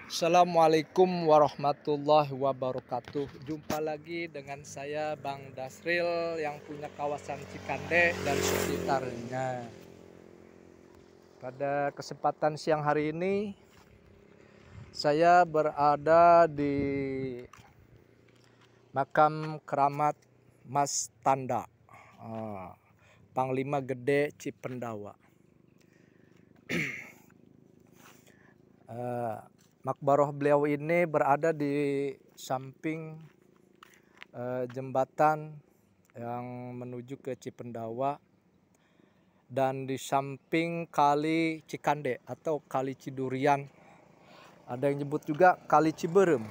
Assalamualaikum warahmatullahi wabarakatuh. Jumpa lagi dengan saya Bang Dasril yang punya kawasan Cikande dan sekitarnya. Pada kesempatan siang hari ini saya berada di makam keramat Mas Tanda, Panglima Gede Cipendawa. Makbaroh beliau ini berada di samping jembatan yang menuju ke Cipendawa dan di samping Kali Cikande atau Kali Cidurian. Ada yang nyebut juga Kali Ciberem.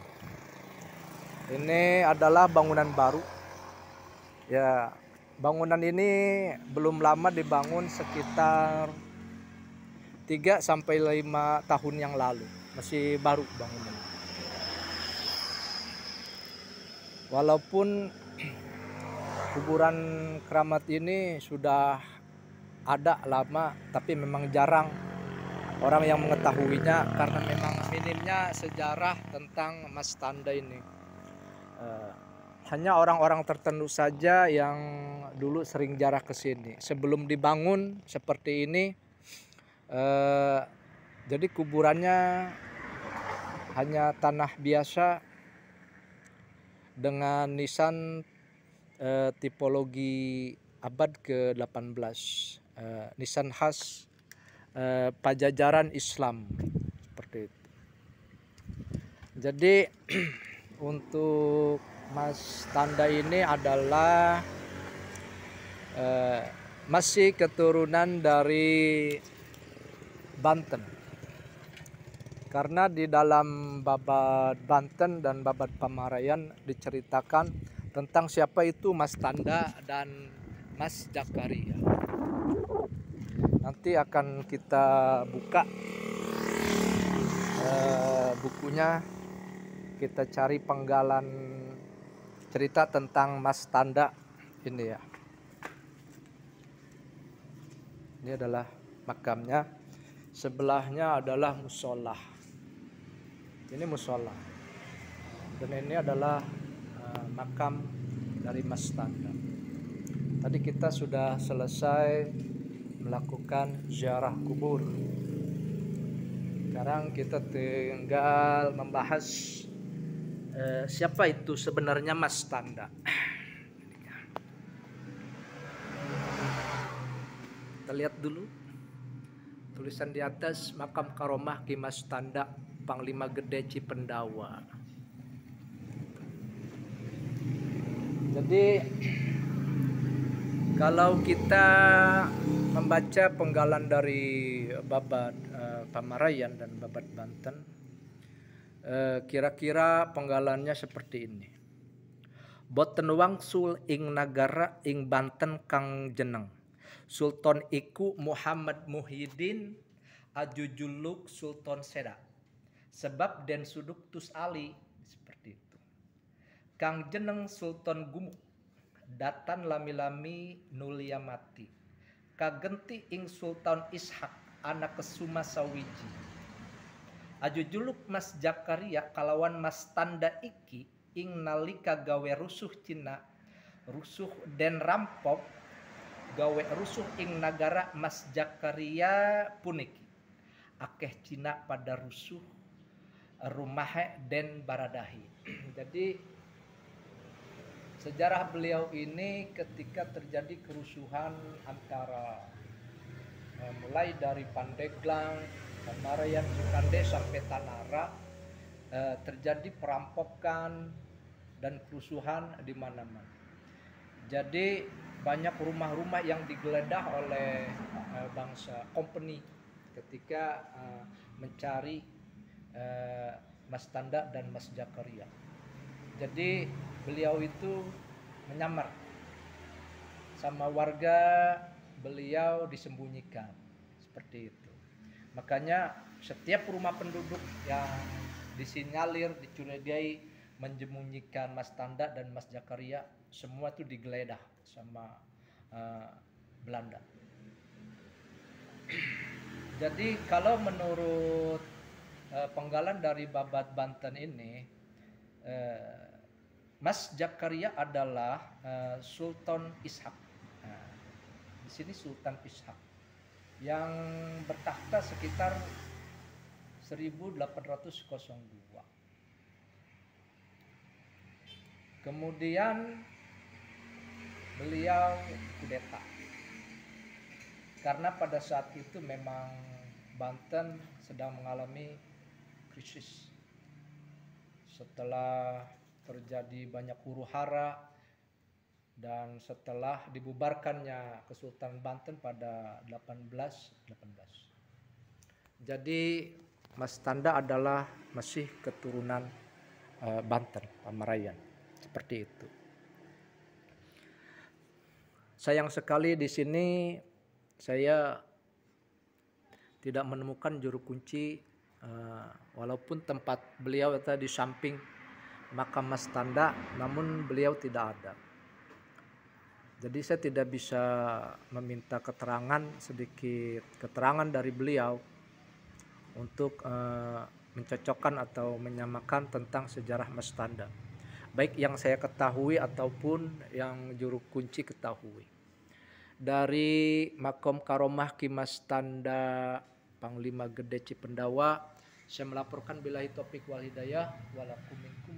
Ini adalah bangunan baru. Ya, bangunan ini belum lama dibangun, sekitar 3 sampai 5 tahun yang lalu. Masih baru bangunan. Walaupun kuburan keramat ini sudah ada lama, tapi memang jarang orang yang mengetahuinya karena memang minimnya sejarah tentang Mas Tanda ini. Hanya orang-orang tertentu saja yang dulu sering jarah ke sini. Sebelum dibangun seperti ini, jadi kuburannya hanya tanah biasa dengan nisan tipologi abad ke-18, nisan khas Pajajaran Islam seperti itu. Jadi untuk Mas Tanda ini adalah masih keturunan dari Banten. Karena di dalam Babad Banten dan Babad Pamarayan diceritakan tentang siapa itu Mas Tanda dan Mas Jakaria. Nanti akan kita buka bukunya, kita cari penggalan cerita tentang Mas Tanda ini ya. Ini adalah makamnya, sebelahnya adalah musola. Ini musola. Dan ini adalah makam dari Mas Tanda. Tadi kita sudah selesai melakukan ziarah kubur. Sekarang kita tinggal membahas siapa itu sebenarnya Mas Tanda. Kita lihat dulu tulisan di atas, makam karomah Ki Mas Tanda, Panglima Gede Cipendawa. Jadi kalau kita membaca penggalan dari Babad Pamarayan dan Babad Banten, kira-kira penggalannya seperti ini. Boten wangsul ing nagara ing Banten kang jeneng, Sultan iku Muhammad Muhyiddin ajujuluk Sultan Seda, sebab den suduk tus ali, seperti itu. Kang jeneng Sultan Gumuk, datan lami-lami nulia mati, kagenti ing Sultan Ishak anak kesuma sawiji. Ajujuluk Mas Jakaria kalawan Mas Tanda iki ing nalika gawe rusuh Cina, rusuh den rampok gawe rusuh ing nagara Mas Jakaria puniki. Akeh Cina pada rusuh rumahe den baradahi. Jadi sejarah beliau ini ketika terjadi kerusuhan antara mulai dari Pandeglang, Pamarayan, Cikande sampai Tanara, terjadi perampokan dan kerusuhan di mana-mana. Jadi banyak rumah-rumah yang digeledah oleh bangsa company ketika mencari Mas Tanda dan Mas Jakaria. Jadi beliau itu menyamar sama warga, beliau disembunyikan seperti itu. Makanya setiap rumah penduduk yang disinyalir dicurigai menyembunyikan Mas Tanda dan Mas Jakaria, semua itu digeledah sama Belanda. Jadi kalau menurut penggalan dari Babat Banten ini, Mas Jakaria adalah Sultan Ishak. Nah, di sini Sultan Ishak yang bertakhta sekitar 1802. Kemudian beliau kudeta. Karena pada saat itu memang Banten sedang mengalami krisis. Setelah terjadi banyak huru-hara dan setelah dibubarkannya Kesultanan Banten pada 1818. Jadi Mas Tanda adalah masih keturunan Banten, Pamarayan. Seperti itu. Sayang sekali di sini saya tidak menemukan juru kunci, walaupun tempat beliau itu di samping makam Mas Tanda, namun beliau tidak ada. Jadi saya tidak bisa meminta sedikit keterangan dari beliau untuk mencocokkan atau menyamakan tentang sejarah Mas Tanda, baik yang saya ketahui ataupun yang juru kunci ketahui. Dari Makom Karomah Ki Mas Tanda Panglima Gede Cipendawa, saya melaporkan billahi taufik wal hidayah.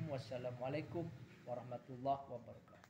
Wassalamualaikum warahmatullahi wabarakatuh.